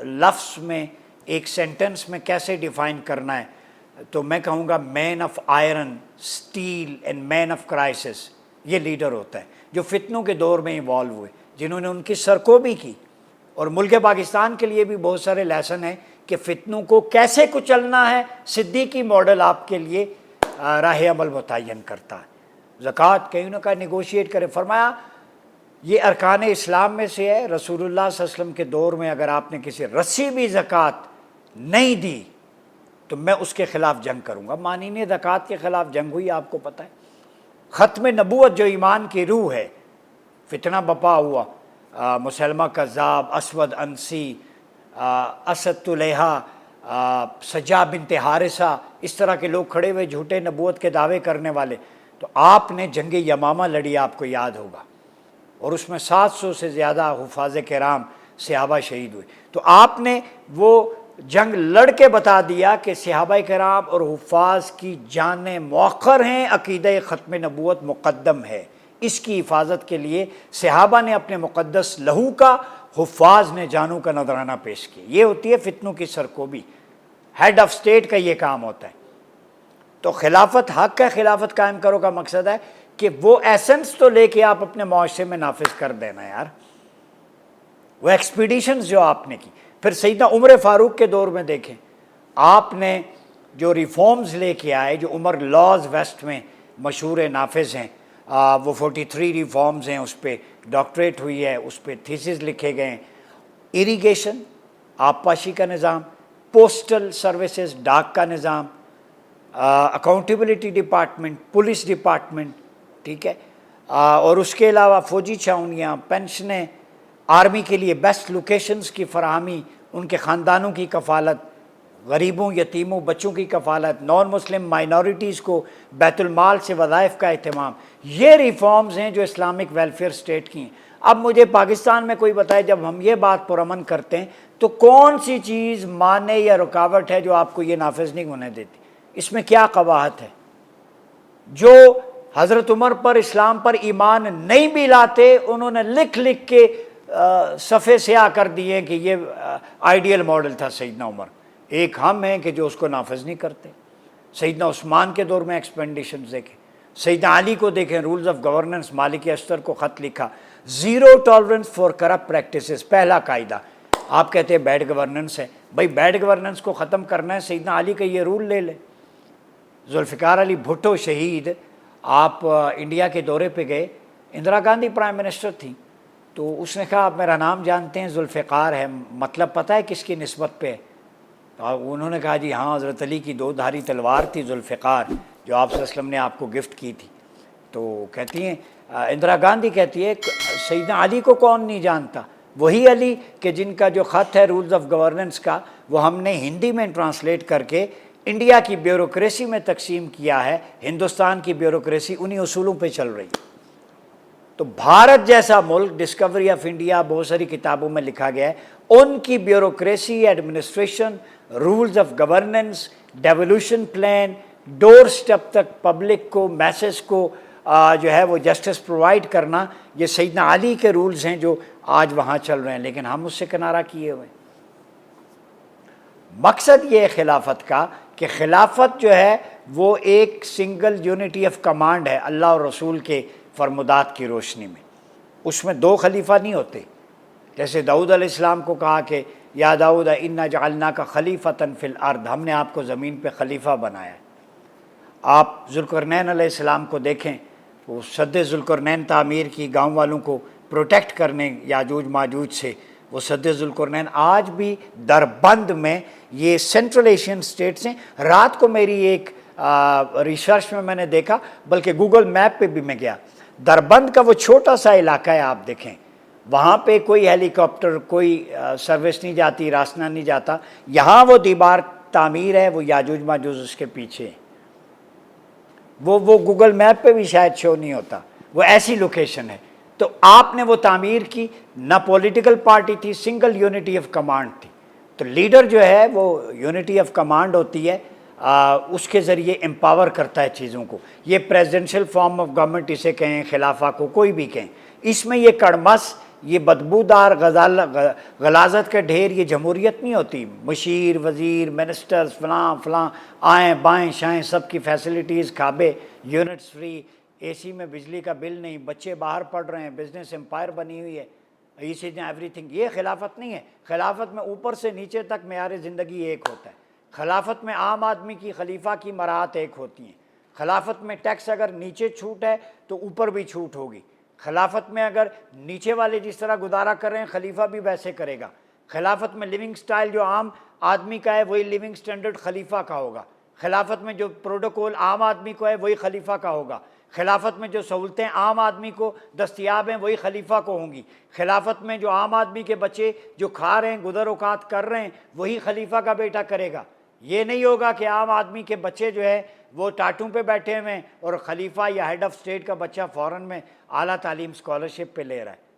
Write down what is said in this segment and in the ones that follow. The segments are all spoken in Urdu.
لفظ میں ایک سینٹنس میں کیسے ڈیفائن کرنا ہے، تو میں کہوں گا man of iron, steel and man of crisis, یہ لیڈر ہوتا ہے جو فتنوں کے دور میں ایوالو ہوئے، جنہوں نے ان کی سرکوبی کی۔ اور ملک پاکستان کے لیے بھی بہت سارے لیسن ہیں کہ فتنوں کو کیسے کچلنا ہے۔ صدیقی ماڈل آپ کے لیے راہ عمل متعین کرتا ہے۔ زکوٰۃ کہیں نہ کہیں نیگوشیٹ کرے، فرمایا یہ ارکان اسلام میں سے ہے، رسول اللہ صلی اللہ علیہ وسلم کے دور میں اگر آپ نے کسی رسی بھی زکوٰۃ نہیں دی تو میں اس کے خلاف جنگ کروں گا۔ مانین زکوٰۃ کے خلاف جنگ ہوئی، آپ کو پتہ ہے۔ ختم نبوت جو ایمان کی روح ہے، فتنہ بپا ہوا، مسلمہ کذاب، اسود انسی، اسد طلیحہ، سجا بنت حارثہ، اس طرح کے لوگ کھڑے ہوئے جھوٹے نبوت کے دعوے کرنے والے۔ تو آپ نے جنگ یمامہ لڑی، آپ کو یاد ہوگا، اور اس میں 700 سے زیادہ حفاظ کرام صحابہ شہید ہوئے۔ تو آپ نے وہ جنگ لڑ کے بتا دیا کہ صحابہ کرام اور حفاظ کی جانیں مؤخر ہیں، عقیدہ ختم نبوت مقدم ہے۔ اس کی حفاظت کے لیے صحابہ نے اپنے مقدس لہو کا، حفاظ نے جانوں کا نذرانہ پیش کیا۔ یہ ہوتی ہے فتنوں کی سرکوبی، ہیڈ آف اسٹیٹ کا یہ کام ہوتا ہے۔ تو خلافت حق کا خلافت قائم کرو کا مقصد ہے کہ وہ ایسنس تو لے کے آپ اپنے معاشرے میں نافذ کر دینا یار، وہ ایکسپیڈیشنز جو آپ نے کی۔ پھر سیدنا عمر فاروق کے دور میں دیکھیں، آپ نے جو ریفارمز لے کے آئے، جو عمر لاز ویسٹ میں مشہور نافذ ہیں، وہ 43 ریفارمز ہیں، اس پہ ڈاکٹریٹ ہوئی ہے، اس پہ تھیسز لکھے گئے ہیں۔ اریگیشن، آبپاشی کا نظام، پوسٹل سروسز، ڈاک کا نظام، اکاؤنٹیبلٹی ڈپارٹمنٹ، پولیس ڈپارٹمنٹ، ٹھیک ہے، اور اس کے علاوہ فوجی چھاؤنیاں، پینشنیں، آرمی کے لیے بیسٹ لوکیشنز کی فراہمی، ان کے خاندانوں کی کفالت، غریبوں، یتیموں، بچوں کی کفالت، نان مسلم مائنورٹیز کو بیت المال سے وظائف کا اہتمام۔ یہ ریفارمز ہیں جو اسلامک ویلفیئر اسٹیٹ کی ہیں۔ اب مجھے پاکستان میں کوئی بتائے، جب ہم یہ بات پرامن کرتے ہیں تو کون سی چیز مانع یا رکاوٹ ہے جو آپ کو یہ نافذ نہیں ہونے دیتی؟ اس میں کیا قباحت ہے؟ جو حضرت عمر پر، اسلام پر ایمان نہیں بھی لاتے، انہوں نے لکھ لکھ کے صفحے سیاہ کر دیے کہ یہ آئیڈیل ماڈل تھا سیدنا عمر۔ ایک ہم ہیں کہ جو اس کو نافذ نہیں کرتے۔ سیدنا عثمان کے دور میں ایکسپینڈیشنز دیکھیں، سیدنا علی کو دیکھیں، رولز آف گورننس، مالک اشتر کو خط لکھا، zero tolerance for corrupt practices, پہلا قاعدہ۔ آپ کہتے ہیں بیڈ گورننس ہے، بھائی بیڈ گورننس کو ختم کرنا ہے، سیدنا علی کا یہ رول لے لیں۔ ذوالفقار علی بھٹو شہید، آپ انڈیا کے دورے پہ گئے، اندرا گاندھی پرائم منسٹر تھیں، تو اس نے کہا آپ میرا نام جانتے ہیں، ذوالفقار ہے، مطلب پتہ ہے کس کی نسبت پہ ہے؟ انہوں نے کہا جی ہاں، حضرت علی کی 2 دھاری تلوار تھی ذوالفقار، جو آپ صلی اللہ علیہ وسلم نے آپ کو گفٹ کی تھی۔ تو کہتی ہیں اندرا گاندھی کہتی ہے سیدنا علی کو کون نہیں جانتا؟ وہی علی کہ جن کا جو خط ہے رولز آف گورننس کا، وہ ہم نے ہندی میں ٹرانسلیٹ کر کے انڈیا کی بیوروکریسی میں تقسیم کیا ہے۔ ہندوستان کی بیوروکریسی انہی اصولوں پہ چل رہی ہے۔ تو بھارت جیسا ملک، ڈسکوری آف انڈیا بہت ساری کتابوں میں لکھا گیا ہے، ان کی bureaucracy, administration, rules of governance, devolution plan, door step تک پبلک کو، میسز کو جو ہے وہ جسٹس پرووائڈ کرنا، یہ سیدنا علی کے رولز ہیں جو آج وہاں چل رہے ہیں، لیکن ہم اس سے کنارہ کیے ہوئے ہیں۔ مقصد یہ ہے خلافت کا کہ خلافت جو ہے وہ ایک سنگل یونٹی آف کمانڈ ہے اللہ اور رسول کے فرمودات کی روشنی میں۔ اس میں 2 خلیفہ نہیں ہوتے، جیسے داؤد علیہ السلام کو کہا کہ یا داؤد انا جعلناک خلیفۃ فی الارض، ہم نے آپ کو زمین پہ خلیفہ بنایا ہے۔ آپ ذوالقرنین علیہ السلام کو دیکھیں، وہ سد ذوالقرنین تعمیر کی، گاؤں والوں کو پروٹیکٹ کرنے یاجوج ماجوج سے، وہ سد ذوالقرنین آج بھی دربند میں، یہ سینٹرل ایشین سٹیٹس ہیں۔ رات کو میری ایک ریسرچ میں نے دیکھا، بلکہ گوگل میپ پہ بھی میں گیا، دربند کا وہ چھوٹا سا علاقہ ہے، آپ دیکھیں وہاں پہ کوئی ہیلی کاپٹر، کوئی سروس نہیں جاتی، راستہ نہیں جاتا۔ یہاں وہ دیوار تعمیر ہے، وہ یاجوج ماجوج اس کے پیچھے ہیں۔ وہ گوگل میپ پہ بھی شاید شو نہیں ہوتا، وہ ایسی لوکیشن ہے۔ تو آپ نے وہ تعمیر کی، نہ پولیٹیکل پارٹی تھی، سنگل یونٹی آف کمانڈ تھی۔ تو لیڈر جو ہے وہ یونٹی آف کمانڈ ہوتی ہے، اس کے ذریعے امپاور کرتا ہے چیزوں کو۔ یہ پریزیڈنشل فارم آف گورنمنٹ اسے کہیں، خلافہ کو کوئی بھی کہیں، اس میں یہ کڑمس یہ بدبودار غلاظت کا ڈھیر یہ جمہوریت نہیں ہوتی۔ مشیر، وزیر، منسٹرز، فلاں فلاں آئیں بائیں شائیں، سب کی فیسلٹیز، کعبے، یونٹس فری، اے سی میں بجلی کا بل نہیں، بچے باہر پڑھ رہے ہیں، بزنس امپائر بنی ہوئی ہے، یہ چیزیں ایوری تھنگ۔ یہ خلافت نہیں ہے۔ خلافت میں اوپر سے نیچے تک معیار زندگی ایک ہوتا ہے۔ خلافت میں عام آدمی کی، خلیفہ کی مراحت ایک ہوتی ہیں۔ خلافت میں ٹیکس اگر نیچے چھوٹ ہے تو اوپر بھی چھوٹ ہوگی۔ خلافت میں اگر نیچے والے جس طرح گزارا کر رہے ہیں خلیفہ بھی ویسے کرے گا۔ خلافت میں لیونگ سٹائل جو عام آدمی کا ہے وہی لیونگ سٹینڈرڈ خلیفہ کا ہوگا۔ خلافت میں جو پروٹوکول عام آدمی کو ہے وہی خلیفہ کا ہوگا۔ خلافت میں جو سہولتیں عام آدمی کو دستیاب ہیں وہی خلیفہ کو ہوں گی۔ خلافت میں جو عام آدمی کے بچے جو کھا رہے ہیں، گزر اوقات کر رہے ہیں، وہی خلیفہ کا بیٹا کرے گا۔ یہ نہیں ہوگا کہ عام آدمی کے بچے جو ہے وہ ٹاٹوں پہ بیٹھے ہوئے ہیں اور خلیفہ یا ہیڈ آف اسٹیٹ کا بچہ فورن میں اعلیٰ تعلیم اسکالرشپ پہ لے رہا ہے۔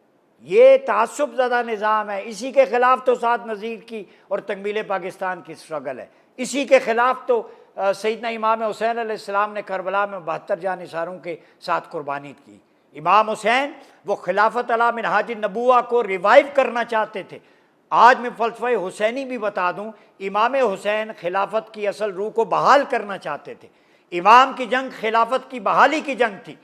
یہ تعصب زدہ نظام ہے۔ اسی کے خلاف تو سعد نذیر کی اور تکمیل پاکستان کی سٹرگل ہے۔ اسی کے خلاف تو سیدنا امام حسین علیہ السلام نے کربلا میں 72 جانثاروں کے ساتھ قربانی کی۔ امام حسین وہ خلافت علی منہاج النبوہ کو ریوائیو کرنا چاہتے تھے۔ آج میں فلسفہ حسینی بھی بتا دوں، امام حسین خلافت کی اصل روح کو بحال کرنا چاہتے تھے۔ امام کی جنگ خلافت کی بحالی کی جنگ تھی۔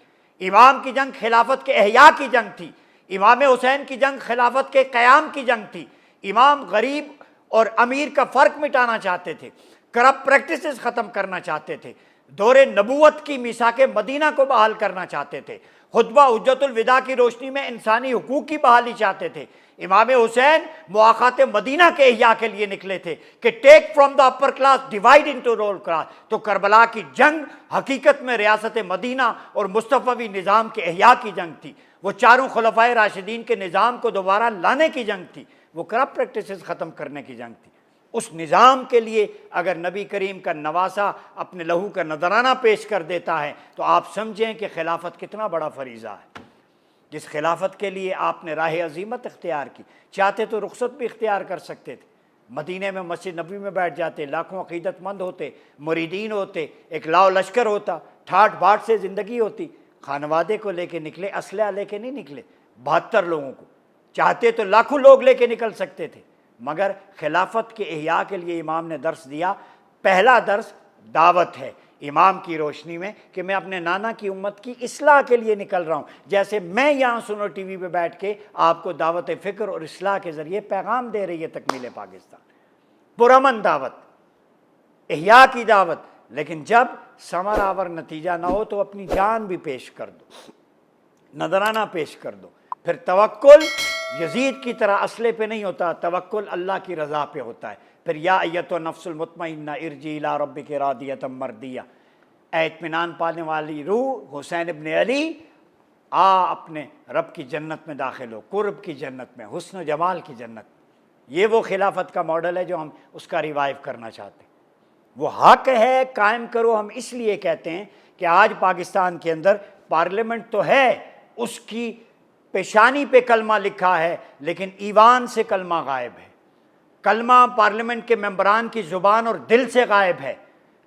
امام کی جنگ خلافت کے احیاء کی جنگ تھی۔ امام حسین کی جنگ خلافت کے قیام کی جنگ تھی۔ امام غریب اور امیر کا فرق مٹانا چاہتے تھے، کرپٹ پریکٹسز ختم کرنا چاہتے تھے، دور نبوت کی میثاق مدینہ کو بحال کرنا چاہتے تھے، خطبہ حجت الوداع کی روشنی میں انسانی حقوق کی بحالی چاہتے تھے۔ امام حسین مواخات مدینہ کے احیاء کے لیے نکلے تھے کہ take from the upper class divide into rule class. تو کربلا کی جنگ حقیقت میں ریاست مدینہ اور مصطفی نظام کے احیاء کی جنگ تھی۔ وہ چاروں خلفائے راشدین کے نظام کو دوبارہ لانے کی جنگ تھی۔ وہ کرپٹ پریکٹسز ختم کرنے کی جنگ تھی۔ اس نظام کے لیے اگر نبی کریم کا نواسہ اپنے لہو کا نذرانہ پیش کر دیتا ہے تو آپ سمجھیں کہ خلافت کتنا بڑا فریضہ ہے، جس خلافت کے لیے آپ نے راہ عظیمت اختیار کی۔ چاہتے تو رخصت بھی اختیار کر سکتے تھے، مدینے میں مسجد نبوی میں بیٹھ جاتے، لاکھوں عقیدت مند ہوتے، مریدین ہوتے، ایک لاؤ لشکر ہوتا، ٹھاٹ بھاٹ سے زندگی ہوتی۔ خانوادے کو لے کے نکلے، اسلحہ لے کے نہیں نکلے، 72 لوگوں کو، چاہتے تو لاکھوں لوگ لے کے نکل سکتے تھے، مگر خلافت کے احیاء کے لیے امام نے درس دیا۔ پہلا درس دعوت ہے امام کی روشنی میں کہ میں اپنے نانا کی امت کی اصلاح کے لیے نکل رہا ہوں، جیسے میں یہاں سنو ٹی وی پہ بیٹھ کے آپ کو دعوت فکر اور اصلاح کے ذریعے پیغام دے رہی ہے تکمیل پاکستان۔ پرامن دعوت، احیاء کی دعوت، لیکن جب ثمر آور نتیجہ نہ ہو تو اپنی جان بھی پیش کر دو، نذرانہ پیش کر دو۔ پھر توکل یزید کی طرح اسلحے پہ نہیں ہوتا، توکل اللہ کی رضا پہ ہوتا ہے۔ پھر یا ایتھو نفس المطمئنہ ارجعی الی ربک راضیۃ مرضیہ، اے اطمینان پانے والی روح حسین ابن علی، اپنے رب کی جنت میں داخل ہو، قرب کی جنت میں، حسن و جمال کی جنت۔ یہ وہ خلافت کا ماڈل ہے جو ہم اس کا ریوائیو کرنا چاہتے ہیں۔ وہ حق ہے قائم کرو، ہم اس لیے کہتے ہیں کہ آج پاکستان کے اندر پارلیمنٹ تو ہے، اس کی پیشانی پہ کلمہ لکھا ہے لیکن ایوان سے کلمہ غائب ہے۔ کلمہ پارلیمنٹ کے ممبران کی زبان اور دل سے غائب ہے،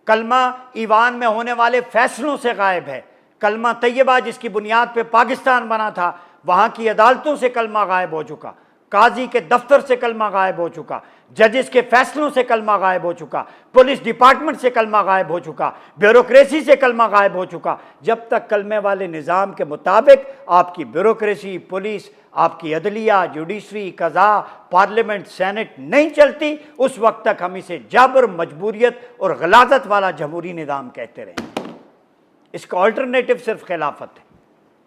کلمہ ایوان میں ہونے والے فیصلوں سے غائب ہے، کلمہ طیبہ جس کی بنیاد پہ پاکستان بنا تھا وہاں کی عدالتوں سے کلمہ غائب ہو چکا، قاضی کے دفتر سے کلمہ غائب ہو چکا، ججز کے فیصلوں سے کلمہ غائب ہو چکا، پولیس ڈپارٹمنٹ سے کلمہ غائب ہو چکا، بیوروکریسی سے کلمہ غائب ہو چکا۔ جب تک کلمے والے نظام کے مطابق آپ کی بیوروکریسی، پولیس، آپ کی عدلیہ، جوڈیشری، قضاء، پارلیمنٹ، سینٹ نہیں چلتی، اس وقت تک ہم اسے جبر، مجبوریت اور غلاظت والا جمہوری نظام کہتے رہیں۔ اس کا آلٹرنیٹو صرف خلافت ہے۔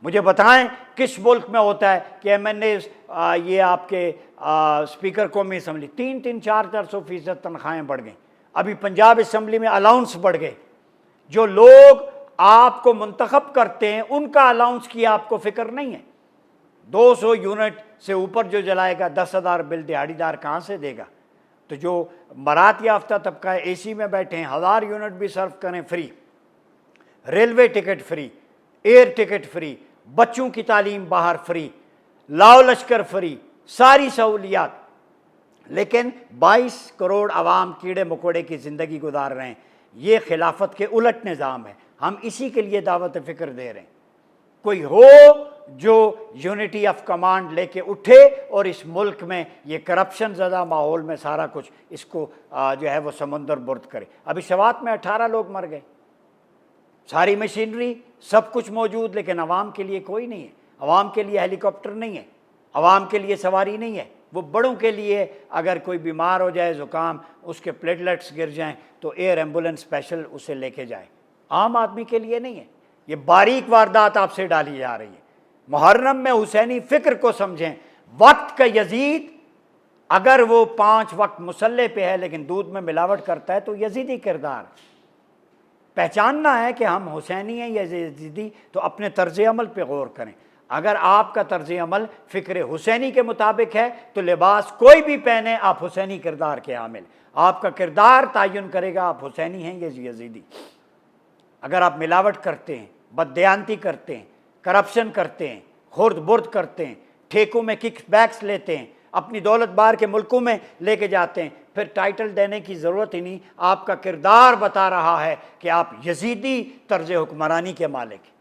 مجھے بتائیں کس ملک میں ہوتا ہے کہ ایم این اے یہ آپ کے اسپیکر قومی اسمبلی 300-400% تنخواہیں بڑھ گئیں۔ ابھی پنجاب اسمبلی میں الاؤنس بڑھ گئے۔ جو لوگ آپ کو منتخب کرتے ہیں ان کا الاؤنس کی آپ کو فکر نہیں ہے۔ 200 یونٹ سے اوپر جو جلائے گا 10,000 بل دیہڑی دار کہاں سے دے گا؟ تو جو برات یافتہ طبقہ ہے اے سی میں بیٹھے ہیں 1000 یونٹ بھی صرف کریں free, railway ticket free, air ticket free, بچوں کی تعلیم باہر فری، لاؤ لشکر فری، ساری سہولیات، لیکن 22 کروڑ عوام کیڑے مکوڑے کی زندگی گزار رہے ہیں۔ یہ خلافت کے الٹ نظام ہے۔ ہم اسی کے لیے دعوت فکر دے رہے ہیں۔ کوئی ہو جو یونٹی آف کمانڈ لے کے اٹھے اور اس ملک میں یہ کرپشن زدہ ماحول میں سارا کچھ اس کو جو ہے وہ سمندر برد کرے۔ ابھی سوات میں 18 لوگ مر گئے، ساری مشینری سب کچھ موجود، لیکن عوام کے لیے کوئی نہیں ہے، عوام کے لیے ہیلی کاپٹر نہیں ہے، عوام کے لیے سواری نہیں ہے۔ وہ بڑوں کے لیے اگر کوئی بیمار ہو جائے، زکام، اس کے پلیٹلیٹس گر جائیں تو ایئر ایمبولینس اسپیشل اسے لے کے جائے، عام آدمی کے لیے نہیں ہے۔ یہ باریک واردات آپ سے ڈالی جا رہی ہے۔ محرم میں حسینی فکر کو سمجھیں، وقت کا یزید اگر وہ 5 وقت مسلح پہ ہے لیکن دودھ میں ملاوٹ کرتا ہے تو یزیدی کردار۔ پہچاننا ہے کہ ہم حسینی ہیں یا یزیدی، تو اپنے طرز عمل پہ غور کریں۔ اگر آپ کا طرز عمل فکر حسینی کے مطابق ہے تو لباس کوئی بھی پہنے آپ حسینی کردار کے حامل، آپ کا کردار تعین کرے گا آپ حسینی ہیں یا یزیدی۔ اگر آپ ملاوٹ کرتے ہیں، بددیانتی کرتے ہیں، کرپشن کرتے ہیں، خرد برد کرتے ہیں، ٹھیکوں میں کک بیکس لیتے ہیں، اپنی دولت باہر کے ملکوں میں لے کے جاتے ہیں، پھر ٹائٹل دینے کی ضرورت ہی نہیں، آپ کا کردار بتا رہا ہے کہ آپ یزیدی طرز حکمرانی کے مالک ہیں۔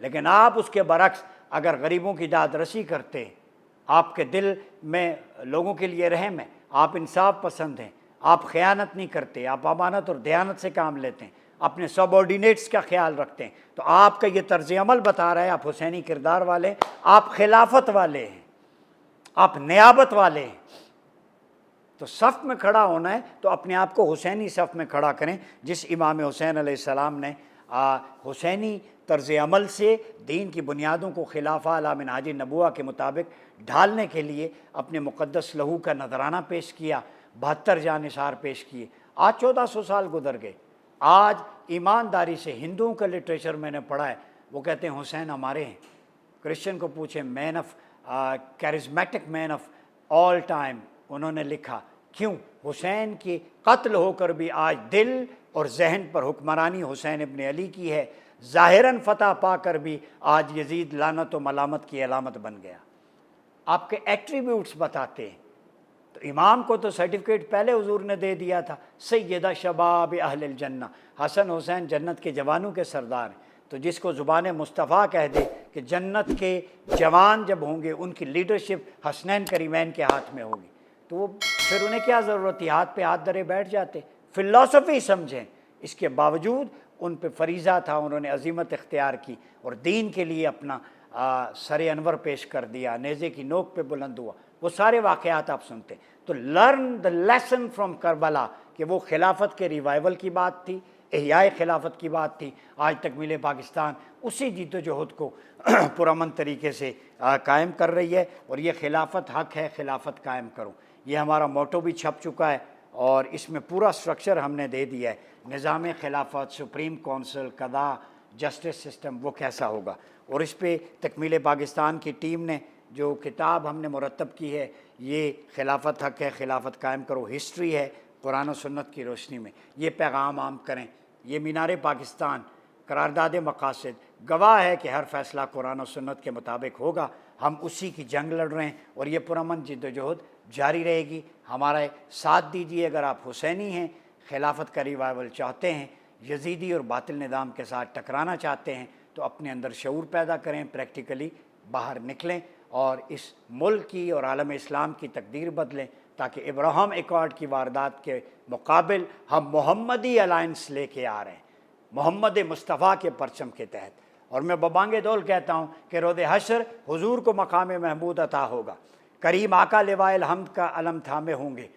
لیکن آپ اس کے برعکس اگر غریبوں کی داد رسی کرتے ہیں، آپ کے دل میں لوگوں کے لیے رحم ہے، آپ انصاف پسند ہیں، آپ خیانت نہیں کرتے، آپ امانت اور دیانت سے کام لیتے ہیں، اپنے سب آرڈینیٹس کا خیال رکھتے ہیں، تو آپ کا یہ طرز عمل بتا رہا ہے آپ حسینی کردار والے ہیں، آپ خلافت والے ہیں، آپ نیابت والے ہیں۔ تو صف میں کھڑا ہونا ہے تو اپنے آپ کو حسینی صف میں کھڑا کریں، جس امام حسین علیہ السلام نے حسینی طرز عمل سے دین کی بنیادوں کو خلافہ علی منہاج نبوہ کے مطابق ڈھالنے کے لیے اپنے مقدس لہو کا نذرانہ پیش کیا، 72 جاں نثار پیش کیے۔ آج 1400 سال گزر گئے، آج ایمانداری سے ہندوؤں کا لٹریچر میں نے پڑھا ہے، وہ کہتے ہیں حسین ہمارے ہیں۔ کرسچن کو پوچھیں، man of charismatic man of all time, انہوں نے لکھا کیوں حسین کی قتل ہو کر بھی آج دل اور ذہن پر حکمرانی حسین ابن علی کی ہے، ظاہراً فتح پا کر بھی آج یزید لعنت و ملامت کی علامت بن گیا۔ آپ کے ایٹریبیوٹس بتاتے ہیں۔ تو امام کو تو سرٹیفکیٹ پہلے حضور نے دے دیا تھا، سیدہ شباب اہل الجنہ، حسن حسین جنت کے جوانوں کے سردار ہیں۔ تو جس کو زبان مصطفیٰ کہہ دے کہ جنت کے جوان جب ہوں گے ان کی لیڈرشپ حسنین کریمین کے ہاتھ میں ہوگی، تو وہ پھر انہیں کیا ضرورت تھی، ہاتھ پہ ہاتھ دھرے بیٹھ جاتے۔ فلسفی سمجھیں، اس کے باوجود ان پہ فریضہ تھا، انہوں نے عزیمت اختیار کی اور دین کے لیے اپنا سر انور پیش کر دیا، نیزے کی نوک پہ بلند ہوا۔ وہ سارے واقعات آپ سنتے ہیں۔ تو learn the lesson from Karbala کہ وہ خلافت کے ریوائول کی بات تھی، احیاء خلافت کی بات تھی۔ آج تکمیل پاکستان اسی جیت و جہد کو پرامن طریقے سے قائم کر رہی ہے، اور یہ خلافت حق ہے، خلافت قائم کرو، یہ ہمارا موٹو بھی چھپ چکا ہے، اور اس میں پورا سٹرکچر ہم نے دے دیا ہے۔ نظام خلافت، سپریم کونسل، قضاء، جسٹس سسٹم وہ کیسا ہوگا، اور اس پہ تکمیل پاکستان کی ٹیم نے جو کتاب ہم نے مرتب کی ہے، یہ خلافت حق ہے، خلافت قائم کرو، ہسٹری ہے قرآن و سنت کی روشنی میں، یہ پیغام عام کریں۔ یہ مینار پاکستان، قرارداد مقاصد گواہ ہے کہ ہر فیصلہ قرآن و سنت کے مطابق ہوگا، ہم اسی کی جنگ لڑ رہے ہیں، اور یہ پرامن جد و جہد جاری رہے گی۔ ہمارا ساتھ دیجیے اگر آپ حسینی ہیں، خلافت کا ریوائول چاہتے ہیں، یزیدی اور باطل نظام کے ساتھ ٹکرانا چاہتے ہیں، تو اپنے اندر شعور پیدا کریں، پریکٹیکلی باہر نکلیں اور اس ملک کی اور عالم اسلام کی تقدیر بدلیں، تاکہ ابراہم ایکارڈ کی واردات کے مقابل ہم محمدی الائنس لے کے آ رہے ہیں، محمد مصطفیٰ کے پرچم کے تحت۔ اور میں ببانگ دول کہتا ہوں کہ روز حشر حضور کو مقام محمود عطا ہوگا، کریم آقا لواء الحمد کا علم تھامے ہوں گے،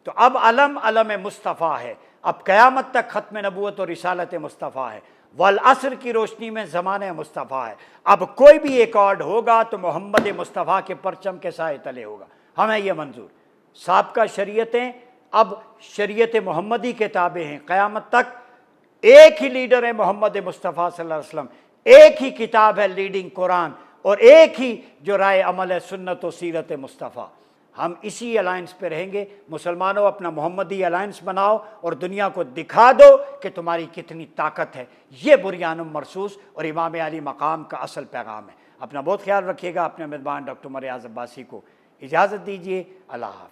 تو اب علم مصطفیٰ ہے، اب قیامت تک ختم نبوت اور رسالت مصطفیٰ ہے، والعصر کی روشنی میں زمانہ مصطفیٰ ہے۔ اب کوئی بھی ایکارڈ ہوگا تو محمد مصطفیٰ کے پرچم کے سائے تلے ہوگا، ہمیں یہ منظور۔ سابقہ شریعتیں اب شریعت محمدی کے تابع ہیں، قیامت تک ایک ہی لیڈر ہے محمد مصطفیٰ صلی اللہ علیہ وسلم، ایک ہی کتاب ہے لیڈنگ قرآن، اور ایک ہی جو رائے عمل ہے سنت و سیرت مصطفیٰ۔ ہم اسی الائنس پہ رہیں گے۔ مسلمانوں اپنا محمدی الائنس بناؤ اور دنیا کو دکھا دو کہ تمہاری کتنی طاقت ہے۔ یہ بریانم مرصوص اور امام علی مقام کا اصل پیغام ہے۔ اپنا بہت خیال رکھیے گا۔ اپنے میزبان ڈاکٹر مریاض عباسی کو اجازت دیجیے۔ اللہ حافظ۔